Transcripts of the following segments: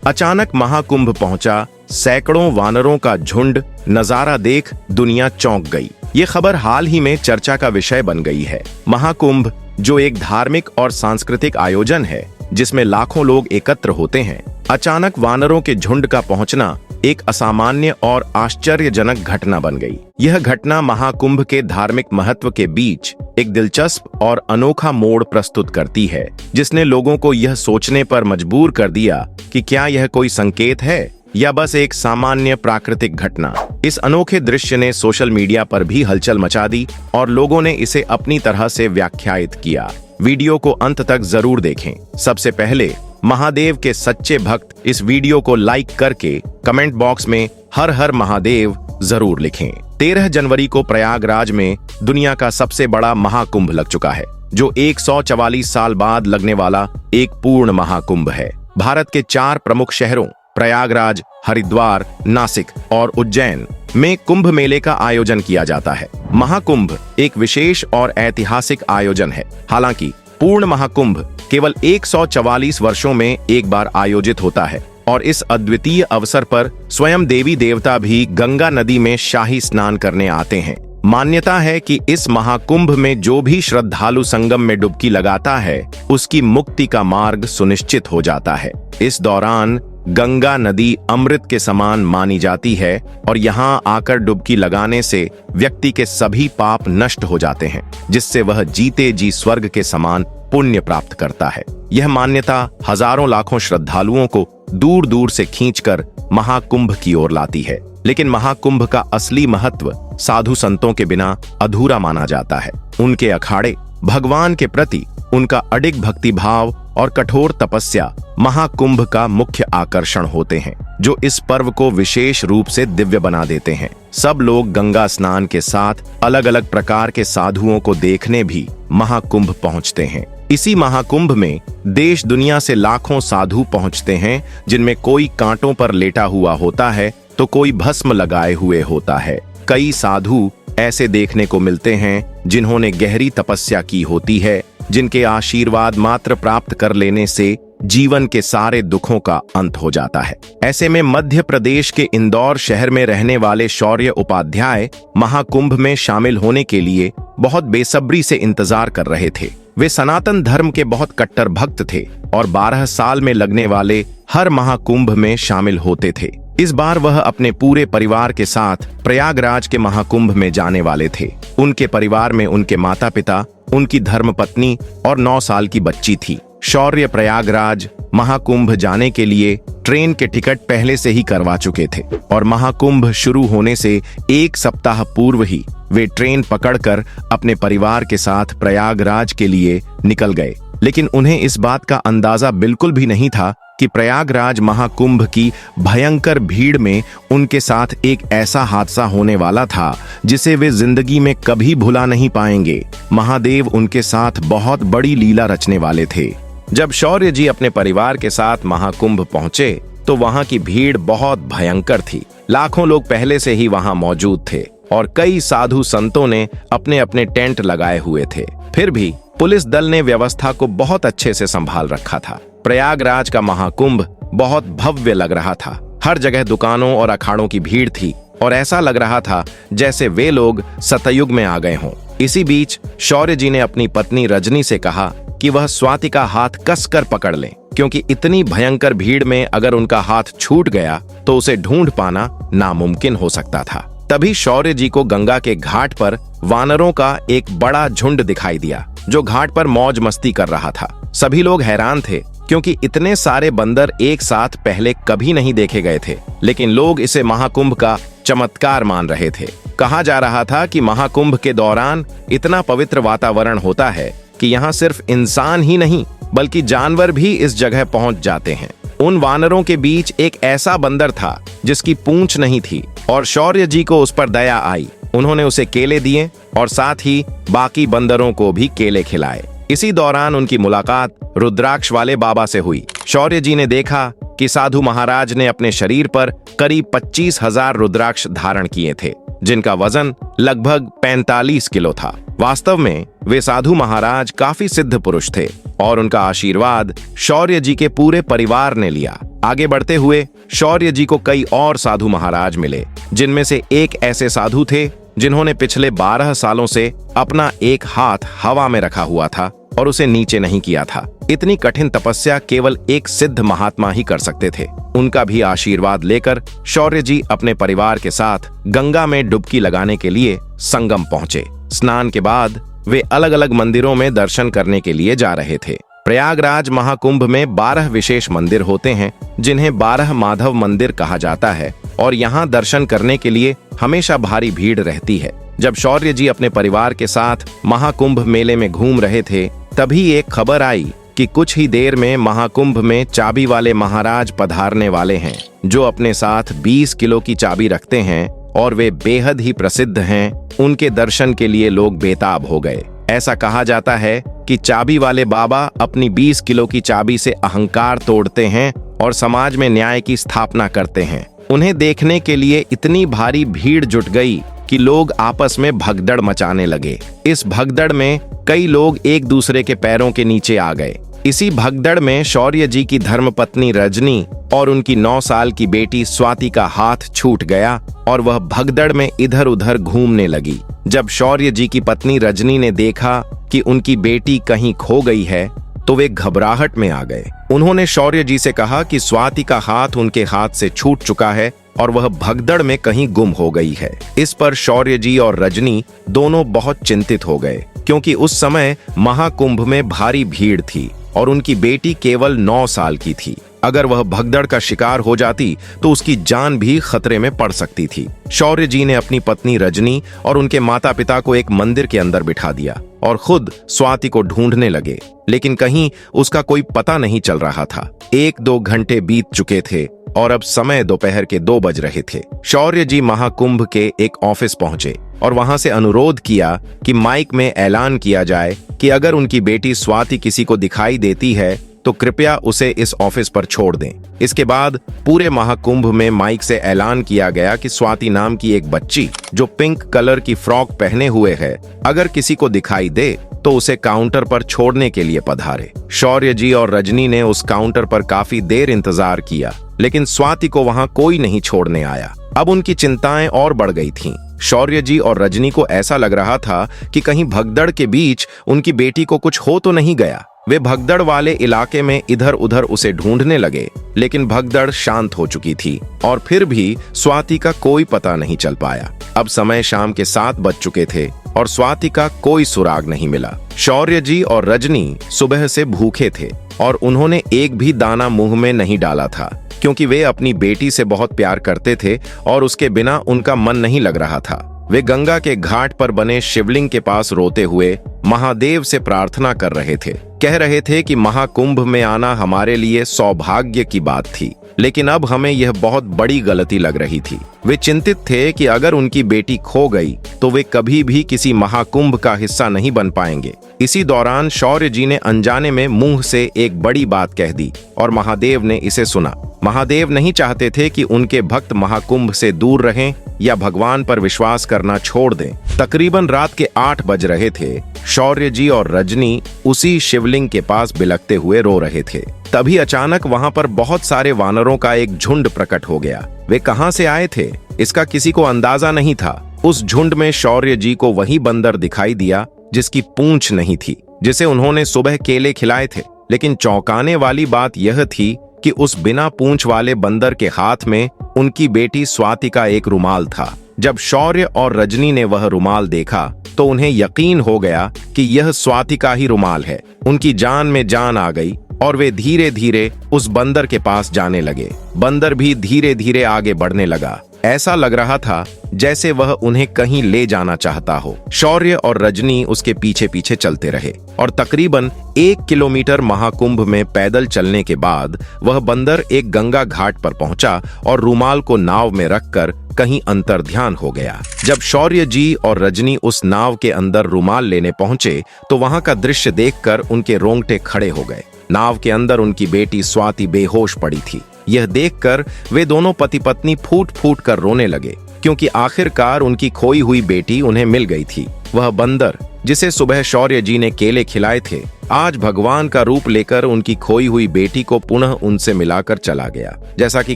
अचानक महाकुंभ पहुंचा, सैकड़ों वानरों का झुंड, नजारा देख दुनिया चौंक गई। ये खबर हाल ही में चर्चा का विषय बन गई है। महाकुंभ, जो एक धार्मिक और सांस्कृतिक आयोजन है जिसमें लाखों लोग एकत्र होते हैं, अचानक वानरों के झुंड का पहुंचना एक असामान्य और आश्चर्यजनक घटना बन गई। यह घटना महाकुंभ के धार्मिक महत्व के बीच एक दिलचस्प और अनोखा मोड़ प्रस्तुत करती है, जिसने लोगों को यह सोचने पर मजबूर कर दिया कि क्या यह कोई संकेत है या बस एक सामान्य प्राकृतिक घटना। इस अनोखे दृश्य ने सोशल मीडिया पर भी हलचल मचा दी और लोगों ने इसे अपनी तरह से व्याख्यायित किया। वीडियो को अंत तक जरूर देखें। सबसे पहले महादेव के सच्चे भक्त इस वीडियो को लाइक करके कमेंट बॉक्स में हर हर महादेव जरूर लिखें। 13 जनवरी को प्रयागराज में दुनिया का सबसे बड़ा महाकुंभ लग चुका है, जो 144 साल बाद लगने वाला एक पूर्ण महाकुंभ है। भारत के 4 प्रमुख शहरों प्रयागराज, हरिद्वार, नासिक और उज्जैन में कुंभ मेले का आयोजन किया जाता है। महाकुंभ एक विशेष और ऐतिहासिक आयोजन है। हालांकि पूर्ण महाकुंभ केवल 144 वर्षों में एक बार आयोजित होता है और इस अद्वितीय अवसर पर स्वयं देवी देवता भी गंगा नदी में शाही स्नान करने आते हैं। मान्यता है कि इस महाकुंभ में जो भी श्रद्धालु संगम में डुबकी लगाता है, उसकी मुक्ति का मार्ग सुनिश्चित हो जाता है। इस दौरान गंगा नदी अमृत के समान मानी जाती है और यहाँ आकर डुबकी लगाने से व्यक्ति के सभी पाप नष्ट हो जाते हैं, जिससे वह जीते जी स्वर्ग के समान पुण्य प्राप्त करता है। यह मान्यता हजारों लाखों श्रद्धालुओं को दूर दूर से खींचकर महाकुंभ की ओर लाती है। लेकिन महाकुंभ का असली महत्व साधु संतों के बिना अधूरा माना जाता है। उनके अखाड़े, भगवान के प्रति उनका अडिग भक्ति भाव और कठोर तपस्या महाकुंभ का मुख्य आकर्षण होते हैं, जो इस पर्व को विशेष रूप से दिव्य बना देते हैं। सब लोग गंगा स्नान के साथ अलग अलग प्रकार के साधुओं को देखने भी महाकुंभ पहुंचते हैं। इसी महाकुंभ में देश दुनिया से लाखों साधु पहुंचते हैं, जिनमें कोई कांटों पर लेटा हुआ होता है तो कोई भस्म लगाए हुए होता है। कई साधु ऐसे देखने को मिलते हैं जिन्होंने गहरी तपस्या की होती है, जिनके आशीर्वाद मात्र प्राप्त कर लेने से जीवन के सारे दुखों का अंत हो जाता है। ऐसे में मध्य प्रदेश के इंदौर शहर में रहने वाले शौर्य उपाध्याय महाकुंभ में शामिल होने के लिए बहुत बेसब्री से इंतजार कर रहे थे। वे सनातन धर्म के बहुत कट्टर भक्त थे और 12 साल में लगने वाले हर महाकुंभ में शामिल होते थे। इस बार वह अपने पूरे परिवार के साथ प्रयागराज के महाकुंभ में जाने वाले थे। उनके परिवार में उनके माता पिता, उनकी धर्मपत्नी और 9 साल की बच्ची थी। शौर्य प्रयागराज महाकुंभ जाने के लिए ट्रेन के टिकट पहले से ही करवा चुके थे और महाकुंभ शुरू होने से 1 सप्ताह पूर्व ही वे ट्रेन पकड़कर अपने परिवार के साथ प्रयागराज के लिए निकल गए। लेकिन उन्हें इस बात का अंदाजा बिल्कुल भी नहीं था कि प्रयागराज महाकुंभ की भयंकर भीड़ में उनके साथ एक ऐसा हादसा होने वाला था जिसे वे जिंदगी में कभी भुला नहीं पाएंगे। महादेव उनके साथ बहुत बड़ी लीला रचने वाले थे। जब शौर्य जी अपने परिवार के साथ महाकुंभ पहुंचे तो वहां की भीड़ बहुत भयंकर थी। लाखों लोग पहले से ही वहां मौजूद थे और कई साधु संतों ने अपने अपने टेंट लगाए हुए थे। फिर भी पुलिस दल ने व्यवस्था को बहुत अच्छे से संभाल रखा था। प्रयागराज का महाकुंभ बहुत भव्य लग रहा था। हर जगह दुकानों और अखाड़ों की भीड़ थी और ऐसा लग रहा था जैसे वे लोग सतयुग में आ गए हों। इसी बीच शौर्य जी ने अपनी पत्नी रजनी से कहा कि वह स्वाति का हाथ कसकर पकड़ लें, क्योंकि इतनी भयंकर भीड़ में अगर उनका हाथ छूट गया तो उसे ढूंढ पाना नामुमकिन हो सकता था। तभी शौर्य जी को गंगा के घाट पर वानरों का एक बड़ा झुंड दिखाई दिया, जो घाट पर मौज मस्ती कर रहा था। सभी लोग हैरान थे, क्योंकि इतने सारे बंदर एक साथ पहले कभी नहीं देखे गए थे। लेकिन लोग इसे महाकुंभ का चमत्कार मान रहे थे। कहा जा रहा था कि महाकुंभ के दौरान इतना पवित्र वातावरण होता है कि यहाँ सिर्फ इंसान ही नहीं बल्कि जानवर भी इस जगह पहुंच जाते हैं। उन वानरों के बीच एक ऐसा बंदर था जिसकी पूंछ नहीं थी और शौर्य जी को उस पर दया आई। उन्होंने उसे केले दिए और साथ ही बाकी बंदरों को भी केले खिलाए। इसी दौरान उनकी मुलाकात रुद्राक्ष वाले बाबा से हुई। शौर्य जी ने देखा कि साधु महाराज ने अपने शरीर पर करीब 25,000 रुद्राक्ष धारण किए थे, जिनका वजन लगभग 45 किलो था। वास्तव में वे साधु महाराज काफी सिद्ध पुरुष थे और उनका आशीर्वाद शौर्य जी के पूरे परिवार ने लिया। आगे बढ़ते हुए शौर्य जी को कई और साधु महाराज मिले, जिनमें से एक ऐसे साधु थे जिन्होंने पिछले 12 सालों से अपना एक हाथ हवा में रखा हुआ था और उसे नीचे नहीं किया था। इतनी कठिन तपस्या केवल एक सिद्ध महात्मा ही कर सकते थे। उनका भी आशीर्वाद लेकर शौर्य जी अपने परिवार के साथ गंगा में डुबकी लगाने के लिए संगम पहुंचे। स्नान के बाद वे अलग अलग मंदिरों में दर्शन करने के लिए जा रहे थे। प्रयागराज महाकुंभ में 12 विशेष मंदिर होते हैं, जिन्हें 12 माधव मंदिर कहा जाता है, और यहाँ दर्शन करने के लिए हमेशा भारी भीड़ रहती है। जब शौर्य जी अपने परिवार के साथ महाकुंभ मेले में घूम रहे थे, तभी एक खबर आई कि कुछ ही देर में महाकुंभ में चाबी वाले महाराज पधारने वाले हैं, जो अपने साथ 20 किलो की चाबी रखते हैं और वे बेहद ही प्रसिद्ध हैं। उनके दर्शन के लिए लोग बेताब हो गए। ऐसा कहा जाता है कि चाबी वाले बाबा अपनी 20 किलो की चाबी से अहंकार तोड़ते हैं और समाज में न्याय की स्थापना करते हैं। उन्हें देखने के लिए इतनी भारी भीड़ जुट गई कि लोग आपस में भगदड़ मचाने लगे। इस भगदड़ में कई लोग एक दूसरे के पैरों के नीचे आ गए। इसी भगदड़ में शौर्य जी की धर्मपत्नी रजनी और उनकी 9 साल की बेटी स्वाति का हाथ छूट गया और वह भगदड़ में इधर उधर घूमने लगी। जब शौर्य जी की पत्नी रजनी ने देखा कि उनकी बेटी कहीं खो गई है, तो वे घबराहट में आ गए। उन्होंने शौर्य जी से कहा कि स्वाति का हाथ उनके हाथ से छूट चुका है और वह भगदड़ में कहीं गुम हो गई है। इस पर शौर्य जी और रजनी दोनों बहुत चिंतित हो गए, क्योंकि उस समय महाकुंभ में भारी भीड़ थी और उनकी बेटी केवल 9 साल की थी। अगर वह भगदड़ का शिकार हो जाती तो उसकी जान भी खतरे में पड़ सकती थी। शौर्य जी ने अपनी पत्नी रजनी और उनके माता पिता को एक मंदिर के अंदर बिठा दिया और खुद स्वाति को ढूंढने लगे, लेकिन कहीं उसका कोई पता नहीं चल रहा था। 1-2 घंटे बीत चुके थे और अब समय दोपहर के 2 बज रहे थे। शौर्य जी महाकुंभ के एक ऑफिस पहुंचे और वहां से अनुरोध किया कि माइक में ऐलान किया जाए कि अगर उनकी बेटी स्वाति किसी को दिखाई देती है तो कृपया उसे इस ऑफिस पर छोड़ दें। इसके बाद पूरे महाकुंभ में माइक से ऐलान किया गया कि स्वाति नाम की एक बच्ची जो पिंक कलर की फ्रॉक पहने हुए है, अगर किसी को दिखाई दे तो उसे काउंटर पर छोड़ने के लिए पधारे। शौर्य जी और रजनी ने उस काउंटर पर काफी देर इंतजार किया, लेकिन स्वाति को वहां कोई नहीं छोड़ने आया। अब उनकी चिंताएं और बढ़ गई थीं। शौर्य जी और रजनी को ऐसा लग रहा था कि कहीं भगदड़ के बीच उनकी बेटी को कुछ हो तो नहीं गया। वे भगदड़ वाले इलाके में इधर उधर उसे ढूंढने लगे, लेकिन भगदड़ शांत हो चुकी थी और फिर भी स्वाति का कोई पता नहीं चल पाया। अब समय शाम के 7 बज चुके थे और स्वाति का कोई सुराग नहीं मिला। शौर्य जी और रजनी सुबह से भूखे थे और उन्होंने एक भी दाना मुंह में नहीं डाला था, क्योंकि वे अपनी बेटी से बहुत प्यार करते थे और उसके बिना उनका मन नहीं लग रहा था। वे गंगा के घाट पर बने शिवलिंग के पास रोते हुए महादेव से प्रार्थना कर रहे थे। कह रहे थे कि महाकुंभ में आना हमारे लिए सौभाग्य की बात थी, लेकिन अब हमें यह बहुत बड़ी गलती लग रही थी। वे चिंतित थे कि अगर उनकी बेटी खो गई तो वे कभी भी किसी महाकुंभ का हिस्सा नहीं बन पाएंगे। इसी दौरान शौर्य जी ने अनजाने में मुंह से एक बड़ी बात कह दी और महादेव ने इसे सुना। महादेव नहीं चाहते थे कि उनके भक्त महाकुंभ से दूर रहें या भगवान पर विश्वास करना छोड़ दें। तकरीबन रात के 8 बज रहे थे। शौर्य जी और रजनी उसी शिवलिंग के पास बिलखते हुए रो रहे थे। तभी अचानक वहां पर बहुत सारे वानरों का एक झुंड प्रकट हो गया। वे कहां से आए थे इसका किसी को अंदाजा नहीं था। उस झुंड में शौर्य जी को वही बंदर दिखाई दिया जिसकी पूंछ नहीं थी, जिसे उन्होंने सुबह केले खिलाए थे। लेकिन चौंकाने वाली बात यह थी कि उस बिना पूंछ वाले बंदर के हाथ में उनकी बेटी स्वाति का एक रुमाल था। जब शौर्य और रजनी ने वह रुमाल देखा तो उन्हें यकीन हो गया कि यह स्वाति का ही रुमाल है। उनकी जान में जान आ गई और वे धीरे धीरे उस बंदर के पास जाने लगे। बंदर भी धीरे धीरे आगे बढ़ने लगा। ऐसा लग रहा था जैसे वह उन्हें कहीं ले जाना चाहता हो। शौर्य और रजनी उसके पीछे पीछे चलते रहे और तकरीबन 1 किलोमीटर महाकुंभ में पैदल चलने के बाद वह बंदर एक गंगा घाट पर पहुंचा और रुमाल को नाव में रखकर कहीं अंतर्ध्यान हो गया। जब शौर्य जी और रजनी उस नाव के अंदर रुमाल लेने पहुंचे तो वहां का दृश्य देखकर उनके रोंगटे खड़े हो गए। नाव के अंदर उनकी बेटी स्वाति बेहोश पड़ी थी। यह देखकर वे दोनों पति पत्नी फूट फूट कर रोने लगे, क्योंकि आखिरकार उनकी खोई हुई बेटी उन्हें मिल गई थी। वह बंदर जिसे सुबह शौर्य जी ने केले खिलाए थे, आज भगवान का रूप लेकर उनकी खोई हुई बेटी को पुनः उनसे मिलाकर चला गया। जैसा कि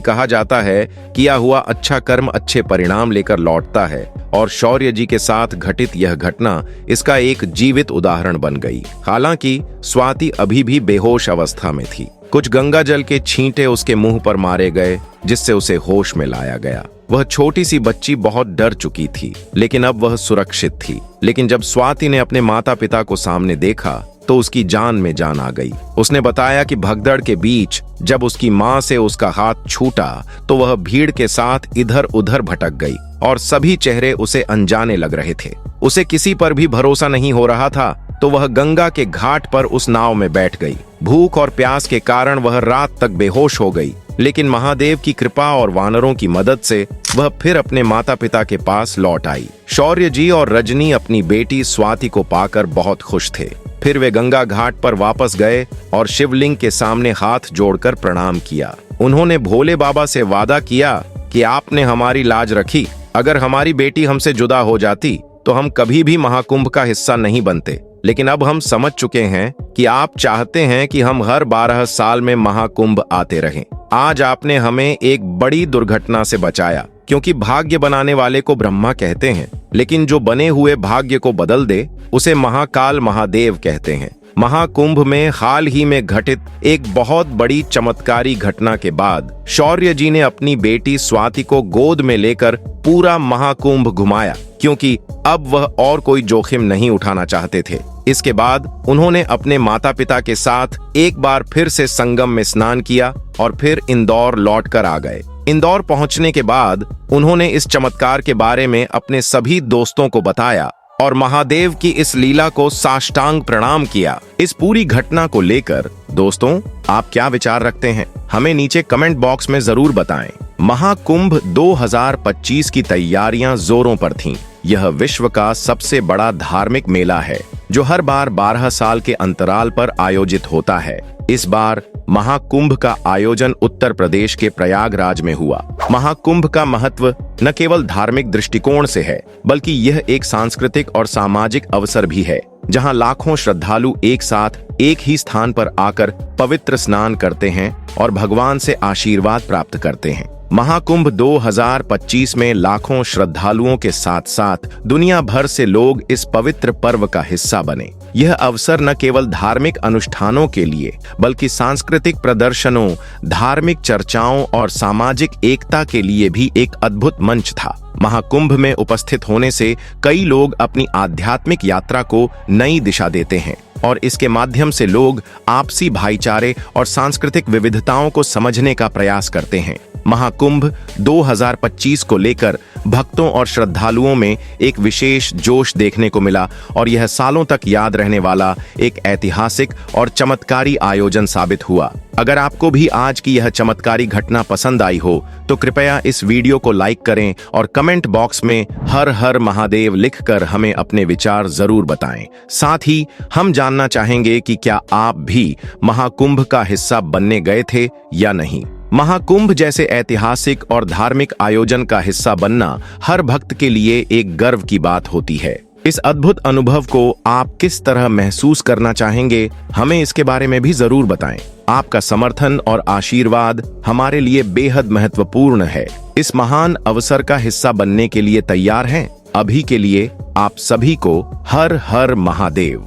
कहा जाता है, किया हुआ अच्छा कर्म अच्छे परिणाम लेकर लौटता है, और शौर्य जी के साथ घटित यह घटना इसका एक जीवित उदाहरण बन गई। हालांकि स्वाति अभी भी बेहोश अवस्था में थी। कुछ गंगा जल के छींटे उसके मुंह पर मारे गए, जिससे उसे होश में लाया गया। वह छोटी सी बच्ची बहुत डर चुकी थी, लेकिन अब वह सुरक्षित थी। लेकिन जब स्वाति ने अपने माता पिता को सामने देखा तो उसकी जान में जान आ गई। उसने बताया कि भगदड़ के बीच जब उसकी मां से उसका हाथ छूटा तो वह भीड़ के साथ इधर उधर भटक गई और सभी चेहरे उसे अनजाने लग रहे थे। उसे किसी पर भी भरोसा नहीं हो रहा था, तो वह गंगा के घाट पर उस नाव में बैठ गई। भूख और प्यास के कारण वह रात तक बेहोश हो गई, लेकिन महादेव की कृपा और वानरों की मदद से वह फिर अपने माता पिता के पास लौट आई। शौर्य जी और रजनी अपनी बेटी स्वाति को पाकर बहुत खुश थे। फिर वे गंगा घाट पर वापस गए और शिवलिंग के सामने हाथ जोड़कर प्रणाम किया। उन्होंने भोले बाबा से वादा किया कि आपने हमारी लाज रखी। अगर हमारी बेटी हमसे जुदा हो जाती तो हम कभी भी महाकुंभ का हिस्सा नहीं बनते, लेकिन अब हम समझ चुके हैं कि आप चाहते हैं कि हम हर 12 साल में महाकुंभ आते रहें। आज आपने हमें एक बड़ी दुर्घटना से बचाया, क्योंकि भाग्य बनाने वाले को ब्रह्मा कहते हैं, लेकिन जो बने हुए भाग्य को बदल दे उसे महाकाल महादेव कहते हैं। महाकुंभ में हाल ही में घटित एक बहुत बड़ी चमत्कारी घटना के बाद शौर्य जी ने अपनी बेटी स्वाति को गोद में लेकर पूरा महाकुंभ घुमाया, क्योंकि अब वह और कोई जोखिम नहीं उठाना चाहते थे। इसके बाद उन्होंने अपने माता पिता के साथ एक बार फिर से संगम में स्नान किया और फिर इंदौर लौट कर आ गए। इंदौर पहुंचने के बाद उन्होंने इस चमत्कार के बारे में अपने सभी दोस्तों को बताया और महादेव की इस लीला को साष्टांग प्रणाम किया। इस पूरी घटना को लेकर दोस्तों आप क्या विचार रखते हैं, हमें नीचे कमेंट बॉक्स में जरूर बताएं। महाकुंभ 2025 की तैयारियां जोरों पर थीं। यह विश्व का सबसे बड़ा धार्मिक मेला है, जो हर बार 12 साल के अंतराल पर आयोजित होता है। इस बार महाकुंभ का आयोजन उत्तर प्रदेश के प्रयागराज में हुआ। महाकुंभ का महत्व न केवल धार्मिक दृष्टिकोण से है, बल्कि यह एक सांस्कृतिक और सामाजिक अवसर भी है, जहां लाखों श्रद्धालु एक साथ एक ही स्थान पर आकर पवित्र स्नान करते हैं और भगवान से आशीर्वाद प्राप्त करते हैं। महाकुंभ 2025 में लाखों श्रद्धालुओं के साथ साथ दुनिया भर से लोग इस पवित्र पर्व का हिस्सा बने। यह अवसर न केवल धार्मिक अनुष्ठानों के लिए, बल्कि सांस्कृतिक प्रदर्शनों, धार्मिक चर्चाओं और सामाजिक एकता के लिए भी एक अद्भुत मंच था। महाकुंभ में उपस्थित होने से कई लोग अपनी आध्यात्मिक यात्रा को नई दिशा देते हैं और इसके माध्यम से लोग आपसी भाईचारे और सांस्कृतिक विविधताओं को समझने का प्रयास करते हैं। महाकुंभ 2025 को लेकर भक्तों और श्रद्धालुओं में एक विशेष जोश देखने को मिला और यह सालों तक याद रहने वाला एक ऐतिहासिक और चमत्कारी आयोजन साबित हुआ। अगर आपको भी आज की यह चमत्कारी घटना पसंद आई हो तो कृपया इस वीडियो को लाइक करें और कमेंट बॉक्स में हर हर महादेव लिखकर हमें अपने विचार जरूर बताएं। साथ ही हम जानना चाहेंगे कि क्या आप भी महाकुंभ का हिस्सा बनने गए थे या नहीं। महाकुंभ जैसे ऐतिहासिक और धार्मिक आयोजन का हिस्सा बनना हर भक्त के लिए एक गर्व की बात होती है। इस अद्भुत अनुभव को आप किस तरह महसूस करना चाहेंगे, हमें इसके बारे में भी जरूर बताएं। आपका समर्थन और आशीर्वाद हमारे लिए बेहद महत्वपूर्ण है। इस महान अवसर का हिस्सा बनने के लिए तैयार हैं? अभी के लिए आप सभी को हर हर महादेव।